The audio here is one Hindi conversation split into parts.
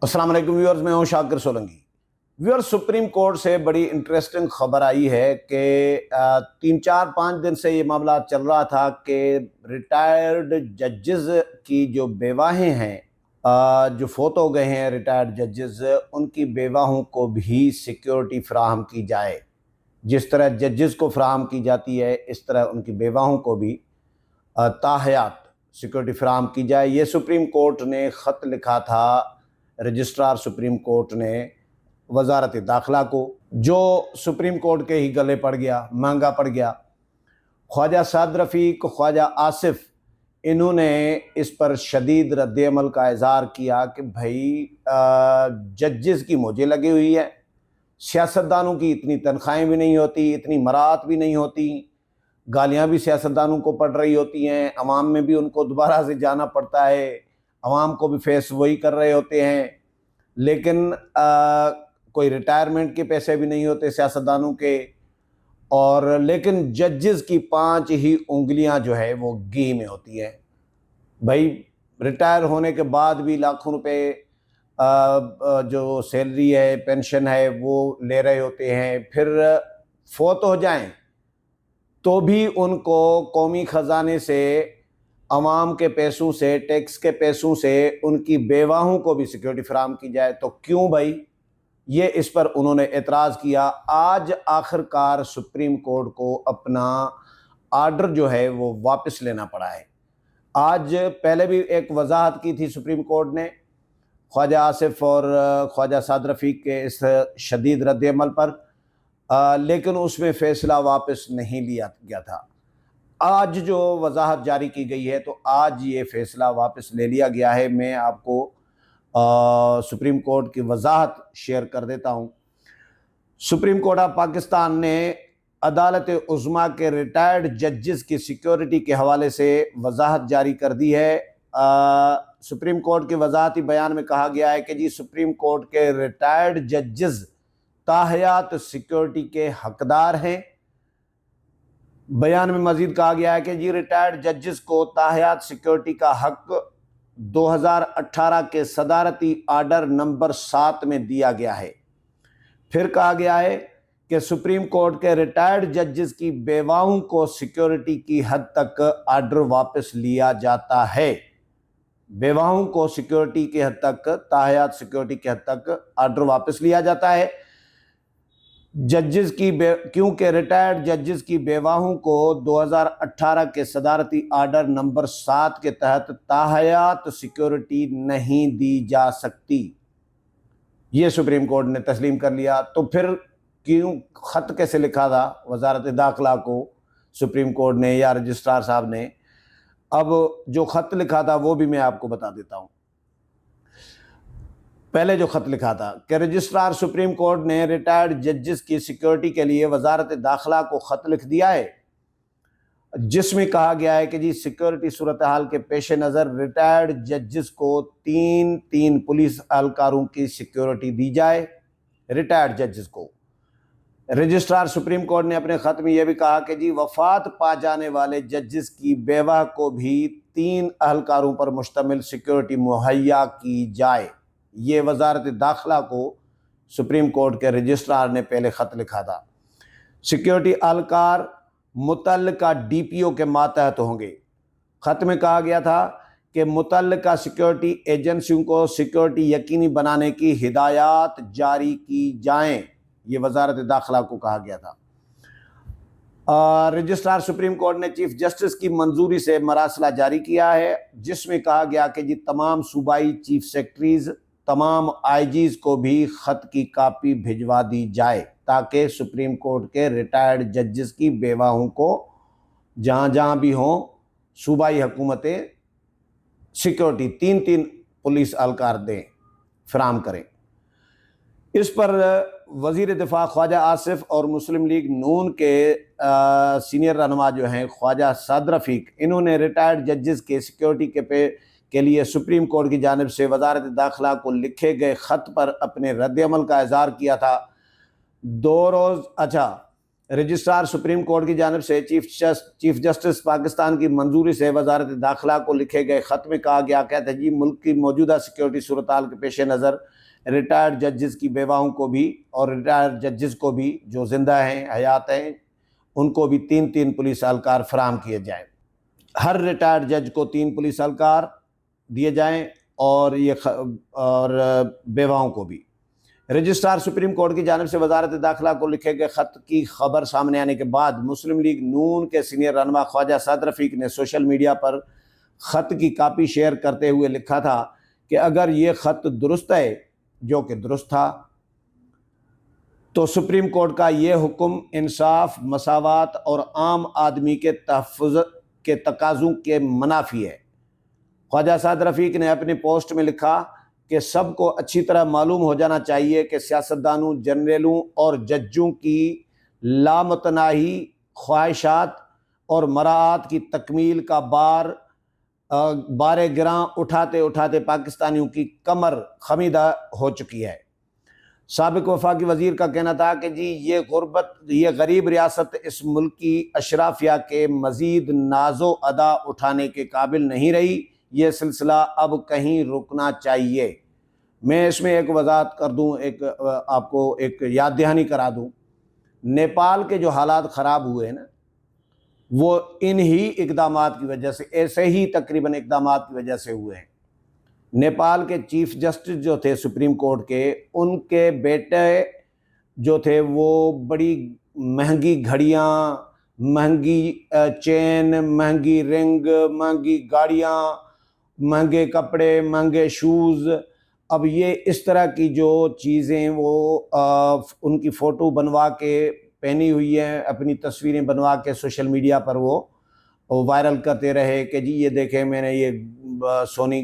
अस्सलाम वालेकुम व्यूअर्स, मैं हूं Shakir Solanki. Viewers, supreme court से बड़ी इंटरेस्टिंग खबर आई है कि 3 4 5 दिन से ये मामला चल रहा था कि रिटायर्ड जजेस की जो बेवाहें हैं, जो फोत हो गए हैं रिटायर्ड जजेस, उनकी बेवाहों को भी सिक्योरिटी फ्राहम की जाए। जिस तरह जजेस को फ्राहम की जाती है, इस तरह उनकी बेवाहों को भी ताहयात सिक्योरिटी फ्राहम की जाए। ये सुप्रीम कोर्ट ने ख़त लिखा था, रजिस्ट्रार सुप्रीम कोर्ट ने वजारत दाखिला को, जो सुप्रीम कोर्ट के ही गले पड़ गया, महंगा पड़ गया। ख्वाजा साद रफ़ीक, ख्वाजा आसिफ, इन्होंने इस पर शदीद रद्द-ए-अमल का इज़हार किया कि भाई जजेस की मौजें लगी हुई है, सियासतदानों की इतनी तनख्वाहें भी नहीं होती, इतनी मरात भी नहीं होती, गालियाँ भी सियासतदानों को पड़ रही होती हैं, अवाम में भी उनको दोबारा से जाना पड़ता है, अवाम को भी फेस वही कर रहे होते हैं, लेकिन कोई रिटायरमेंट के पैसे भी नहीं होते सियासतदानों के। और लेकिन जजेस की 5 ही उंगलियां जो है वो घी में होती हैं। भाई, रिटायर होने के बाद भी लाखों रुपए जो सैलरी है, पेंशन है, वो ले रहे होते हैं। फिर फोत हो जाएं तो भी उनको कौमी ख़जाने से, अवाम के पैसों से, टैक्स के पैसों से उनकी बेवाहों को भी सिक्योरिटी फराहम की जाए। तो क्यों भाई? ये इस पर उन्होंने एतराज़ किया। आज आखिरकार सुप्रीम कोर्ट को अपना आर्डर जो है वो वापस लेना पड़ा है। आज पहले भी एक वजाहत की थी सुप्रीम कोर्ट ने ख्वाजा आसिफ और ख्वाजा साद रफ़ीक के इस शदीद रद्द-ए-अमल पर, लेकिन उसमें फ़ैसला वापस नहीं लिया गया था। आज जो वजाहत जारी की गई है, तो आज ये फ़ैसला वापस ले लिया गया है। मैं आपको सुप्रीम कोर्ट की वजाहत शेयर कर देता हूँ। सुप्रीम कोर्ट ऑफ पाकिस्तान ने अदालत उज़्मा के रिटायर्ड जजेस की सिक्योरिटी के हवाले से वजाहत जारी कर दी है। सुप्रीम कोर्ट के वजाहती बयान में कहा गया है कि जी, सुप्रीम कोर्ट के रिटायर्ड जजेस ताहयात सिक्योरिटी के हकदार हैं। बयान में मजीद कहा गया है कि जी, रिटायर्ड जजेस को ताहयात सिक्योरिटी का हक 2018 के सदारती आर्डर नंबर 7 में दिया गया है। फिर कहा गया है कि सुप्रीम कोर्ट के रिटायर्ड जजेस की बेवाओं को सिक्योरिटी की हद तक आर्डर वापस लिया जाता है। बेवाओं को सिक्योरिटी की हद तक, ताहयात सिक्योरिटी की हद तक आर्डर वापस लिया जाता है। जजेस की क्योंकि रिटायर्ड जजेस की बेवाहों को 2018 के सदारती आर्डर नंबर 7 के तहत ताहयात सिक्योरिटी नहीं दी जा सकती। ये सुप्रीम कोर्ट ने तस्लीम कर लिया। तो फिर क्यों ख़त कैसे लिखा था वजारत दाखिला को सुप्रीम कोर्ट ने या रजिस्ट्रार साहब ने? अब जो ख़त लिखा था वो भी मैं आपको बता देता हूँ। पहले जो ख़त लिखा था कि रजिस्ट्रार सुप्रीम कोर्ट ने रिटायर्ड जजेस की सिक्योरिटी के लिए वजारत दाखिला को ख़त लिख दिया है, जिसमें कहा गया है कि जी, सिक्योरिटी सूरत हाल के पेश नज़र रिटायर्ड जजेस को 3 पुलिस एहलकारों की सिक्योरिटी दी जाए। रिटायर्ड जजेस को रजिस्ट्रार सुप्रीम कोर्ट ने अपने ख़त में यह भी कहा कि जी, वफ़ात पा जाने वाले जजेस की बेवा को भी 3 एहलकारों पर मुश्तमिल सिक्योरिटी मुहैया की जाए। ये वजारत दाखिला को सुप्रीम कोर्ट के रजिस्ट्रार ने पहले ख़त लिखा था। सिक्योरिटी एहलकार मुतल्लिका DPO के मातहत होंगे। ख़त में कहा गया था कि मुतल्लिका सिक्योरिटी एजेंसियों को सिक्योरिटी यकीनी बनाने की हिदायत जारी की जाएं। ये वजारत दाखिला को कहा गया था। रजिस्ट्रार सुप्रीम कोर्ट ने चीफ जस्टिस की मंजूरी से मरासला जारी किया है, जिसमें कहा गया कि जी, तमाम सूबाई चीफ सेक्रेटरीज, तमाम IGs को भी ख़त की कापी भिजवा दी जाए, ताकि सुप्रीम कोर्ट के रिटायर्ड जजेस की बेवाहों को जहाँ जहाँ भी हों, सूबाई हुकूमतें सिक्योरिटी 3 पुलिस एहलकार दें, फराम करें। इस पर वज़ीर दिफा ख्वाजा आसिफ और मुस्लिम लीग नून के सीनियर रहनुमा जो हैं ख्वाजा साद रफ़ीक, इन्होंने रिटायर्ड जजेस के सिक्योरिटी के लिए सुप्रीम कोर्ट की जानिब से वजारत दाखिला को लिखे गए ख़त पर अपने रद्द-ए-अमल का इज़हार किया था। 2 रोज़ रजिस्ट्रार सुप्रीम कोर्ट की जानिब से चीफ जस्टिस पाकिस्तान की मंजूरी से वजारत दाखिला को लिखे गए ख़त में कहा गया कहता है जी, मुल्क की मौजूदा सिक्योरिटी सूरत हाल के पेश नज़र रिटायर्ड जजेस की बेवाओं को भी और रिटायर्ड जजेस को भी जो ज़िंदा हैं, हयात हैं, उनको भी 3-3 पुलिस एहलकार फराहम किए जाएँ। हर रिटायर्ड जज को 3 पुलिस एहलकार दिए जाएँ और बेवाओं को भी। रजिस्ट्रार सुप्रीम कोर्ट की जानिब से वजारत दाखिला को लिखे गए ख़त की खबर सामने आने के बाद मुस्लिम लीग नून के सीनियर रहनुमा ख्वाजा साद रफ़ीक ने सोशल मीडिया पर ख़त की कापी शेयर करते हुए लिखा था कि अगर ये ख़त दुरुस्त है, जो कि दुरुस्त था, तो सुप्रीम कोर्ट का ये हुक्म इंसाफ, मसावात और आम आदमी के तहफ़्फ़ुज़ के तकाज़ों के मुनाफी है। ख्वाजा साद रफ़ीक ने अपनी पोस्ट में लिखा कि सबको अच्छी तरह मालूम हो जाना चाहिए कि सियासतदानों, जनरलों और जजों की लामतनाही ख्वाहिशात और मराआत की तकमील का बारे गिरां उठाते उठाते पाकिस्तानियों की कमर खमीदा हो चुकी है। साबिक वफाकी वज़ीर का कहना था कि जी ये गरीब रियासत इस मुल्क की अशराफिया के मज़ीद नाजो अदा उठाने के काबिल नहीं रही, ये सिलसिला अब कहीं रुकना चाहिए। मैं इसमें एक वजाहत कर दूं, आपको एक याद दहानी करा दूं। नेपाल के जो हालात ख़राब हुए ना, वो इन्हीं इक़दामात की वजह से, ऐसे ही तकरीबन इक़दामात की वजह से हुए हैं। नेपाल के चीफ जस्टिस जो थे सुप्रीम कोर्ट के, उनके बेटे जो थे वो बड़ी महंगी घड़ियाँ, महंगी चेन, महंगी रिंग, महंगी गाड़ियाँ, महंगे कपड़े, महंगे शूज़, अब ये इस तरह की जो चीज़ें वो उनकी फ़ोटो बनवा के पहनी हुई हैं, अपनी तस्वीरें बनवा के सोशल मीडिया पर वो वायरल करते रहे कि जी ये देखें, मैंने ये सोनी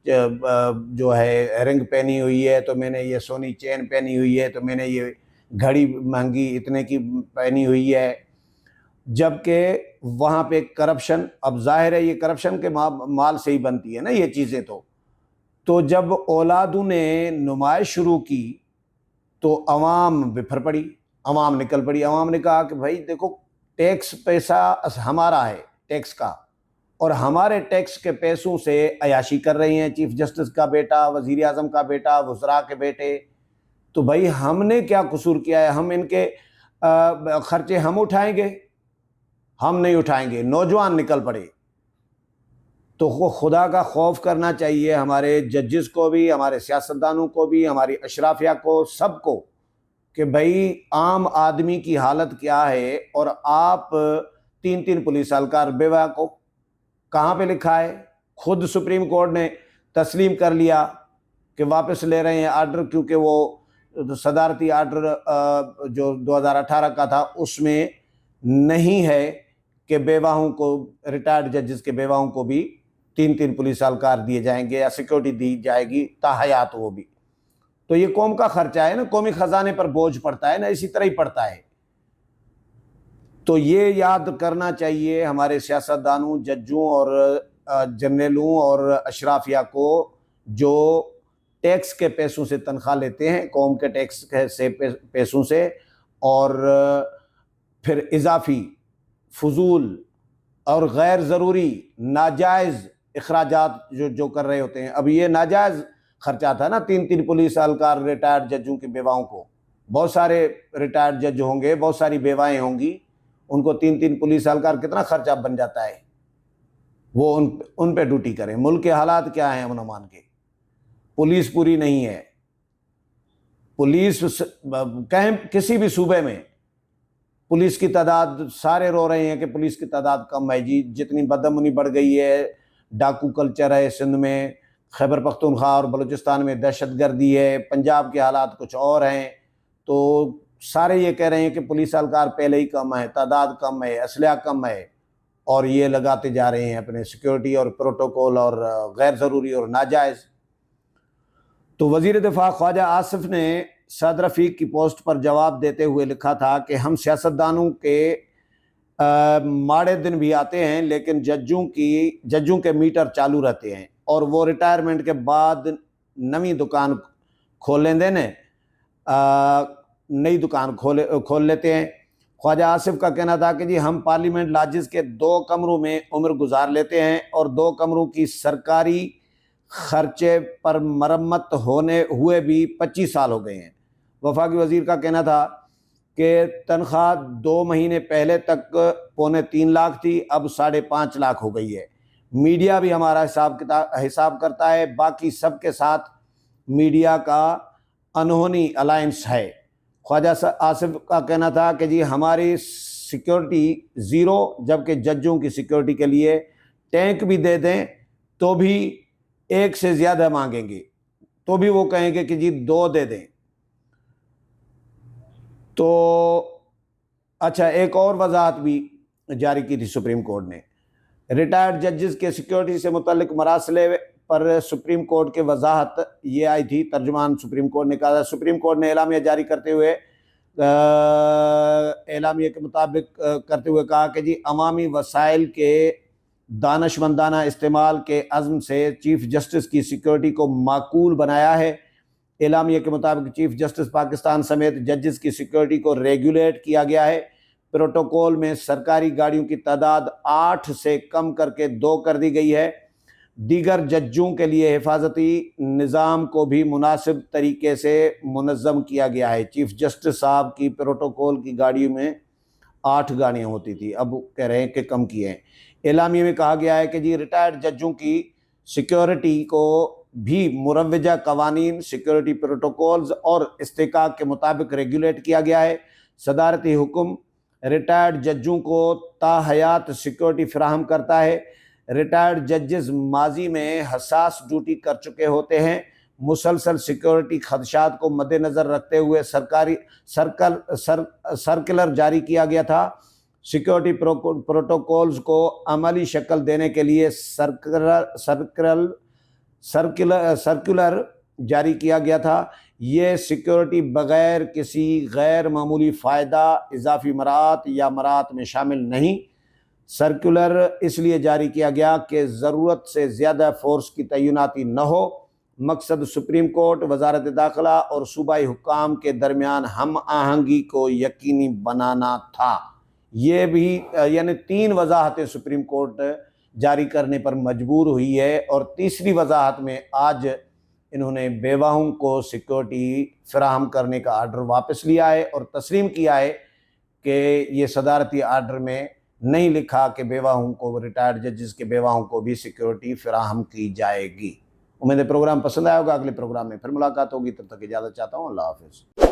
जो है रिंग पहनी हुई है, तो मैंने ये सोनी चेन पहनी हुई है, तो मैंने ये घड़ी महंगी इतने की पहनी हुई है। जबकि वहाँ पे करप्शन, अब जाहिर है ये करप्शन के माल से ही बनती है ना ये चीज़ें। तो जब औलादों ने नुमाइश शुरू की तो अवाम बिफर पड़ी, अवाम निकल पड़ी। अवाम ने कहा कि भाई देखो, टैक्स पैसा हमारा है, टैक्स का, और हमारे टैक्स के पैसों से अयाशी कर रही हैं चीफ जस्टिस का बेटा, वज़ीर आज़म का बेटा, वज़रा के बेटे। तो भाई हमने क्या कसूर किया है? हम इनके खर्चे हम उठाएंगे? हम नहीं उठाएंगे। नौजवान निकल पड़े। तो खुदा का खौफ करना चाहिए हमारे जजेस को भी, हमारे सियासतदानों को भी, हमारी अशराफिया को, सबको, कि भाई आम आदमी की हालत क्या है। और आप 3-3 पुलिस एहलकार बेवा को कहाँ पे लिखा है? खुद सुप्रीम कोर्ट ने तस्लीम कर लिया कि वापस ले रहे हैं आर्डर, क्योंकि वो सदारती आर्डर जो 2018 का था उसमें नहीं है कि बेवाओं को, रिटायर्ड जजेस के बेवाओं को भी 3-3 पुलिस एहलकार दिए जाएंगे या सिक्योरिटी दी जाएगी ताहयात वो भी। तो ये कौम का खर्चा है ना, कौमी खजाने पर बोझ पड़ता है ना, इसी तरह ही पड़ता है। तो ये याद करना चाहिए हमारे सियासतदानों, जजों और जनरलों और अशराफिया को, जो टैक्स के पैसों से तनख्वाह लेते हैं, कौम के टैक्स से पैसों से, और फिर इजाफी, फजूल और गैर ज़रूरी नाजायज़ अखराजात जो कर रहे होते हैं। अब ये नाजायज़ खर्चा था ना 3-3 पुलिस एहलकार रिटायर्ड जजों की बेवाओं को। बहुत सारे रिटायर्ड जज होंगे, बहुत सारी बेवाएँ होंगी, उनको 3-3 पुलिस एहलकार कितना खर्चा बन जाता है। वो उन पे ड्यूटी करें। मुल्क के हालात क्या हैं अमन अमान के? पुलिस पूरी नहीं है। पुलिस कहीं किसी भी सूबे में पुलिस की तादाद, सारे रो रहे हैं कि पुलिस की तादाद कम है जी। जितनी बदअमनी बढ़ गई है, डाकू कल्चर है सिंध में, खैबर पख्तूनख्वा और बलूचिस्तान में दहशतगर्दी है, पंजाब के हालात कुछ और हैं। तो सारे ये कह रहे हैं कि पुलिस एहलकार पहले ही कम है, तादाद कम है, असलहा कम है, और ये लगाते जा रहे हैं अपने सिक्योरिटी और प्रोटोकॉल और गैर ज़रूरी और नाजायज़। तो वज़ीर दिफा ख्वाजा आसिफ ने साद रफ़ीक की पोस्ट पर जवाब देते हुए लिखा था कि हम सियासतदानों के माड़े दिन भी आते हैं, लेकिन जजों के मीटर चालू रहते हैं, और वो रिटायरमेंट के बाद नवी दुकान खोल लेंदे ने, नई दुकान खोल लेते हैं। ख्वाजा आसिफ का कहना था कि जी हम पार्लियामेंट लॉजेस के 2 कमरों में उम्र गुजार लेते हैं और 2 कमरों की सरकारी खर्चे पर मरम्मत होने हुए भी 25 साल हो गए हैं। वफाकी वजीर का कहना था कि तनख्वाह 2 महीने पहले तक 2.25 लाख थी, अब 5.5 लाख हो गई है। मीडिया भी हमारा हिसाब करता है, बाकी सबके साथ मीडिया का अनहोनी अलायंस है। ख्वाजा आसिफ का कहना था कि जी हमारी सिक्योरिटी ज़ीरो, जबकि जजों की सिक्योरिटी के लिए टैंक भी दे दें तो भी 1 से ज़्यादा मांगेंगे, तो भी वो कहेंगे कि जी 2 दे दें। तो अच्छा, एक और वजाहत भी जारी की थी सुप्रीम कोर्ट ने। रिटायर्ड जजेस के सिक्योरिटी से मुतल्लिक मरासले पर सुप्रीम कोर्ट के वजाहत ये आई थी। तर्जुमान सुप्रीम कोर्ट ने कहा, सुप्रीम कोर्ट ने एलामिया जारी करते हुए एलामिया के मुताबिक करते हुए कहा कि जी अवामी वसाइल के दानशमंदाना इस्तेमाल के अज़्म से चीफ जस्टिस की सिक्योरिटी को माकूल बनाया है। एलामिया के मुताबिक चीफ जस्टिस पाकिस्तान समेत जजेस की सिक्योरिटी को रेगुलेट किया गया है। प्रोटोकॉल में सरकारी गाड़ियों की तादाद 8 से कम करके 2 कर दी गई है। दीगर जजों के लिए हिफाजती निज़ाम को भी मुनासिब तरीके से मुनज़्ज़म किया गया है। चीफ जस्टिस साहब की प्रोटोकॉल की गाड़ियों में 8 गाड़ियाँ होती थी, अब कह रहे हैं कि कम किए हैं। एलामिया में कहा गया है कि जी रिटायर्ड जजों की सिक्योरिटी को भी मुरव्वजा कवानीन, सिक्योरिटी प्रोटोकॉल्स और इस्तेकाक के मुताबिक रेगुलेट किया गया है। सदारती हुक्म रिटायर्ड जजों को ताहयात सिक्योरिटी फराहम करता है। रिटायर्ड जजेस माजी में हसास ड्यूटी कर चुके होते हैं। मुसलसल सिक्योरिटी खदशात को मद्देनज़र रखते हुए सर्कुलर जारी किया गया था। सिक्योरिटी प्रोटोकॉल्स को अमली शक्ल देने के लिए सर्कुलर जारी किया गया था। ये सिक्योरिटी बग़ैर किसी गैर मामूली फ़ायदा, इजाफी मरात या मरात में शामिल नहीं। सर्कुलर इसलिए जारी किया गया कि ज़रूरत से ज़्यादा फ़ोर्स की तैनाती न हो। मकसद सुप्रीम कोर्ट, वजारत दाखिला और सूबाई हुक्काम के दरमियान हम आहंगी को यकीनी बनाना था। ये भी यानी 3 वजाहतें सुप्रीम कोर्ट जारी करने पर मजबूर हुई है। और तीसरी वजाहत में आज इन्होंने बेवाहों को सिक्योरिटी फराहम करने का आर्डर वापस लिया है और तस्लीम किया है कि ये सदारती आर्डर में नहीं लिखा कि बेवाहों को, रिटायर्ड जजेस के बेवाहों को भी सिक्योरिटी फराहम की जाएगी। उम्मीद है प्रोग्राम पसंद आया होगा। अगले प्रोग्राम में फिर मुलाकात होगी, तब तक इजाज़त चाहता हूँ। अल्लाह हाफ़िज़।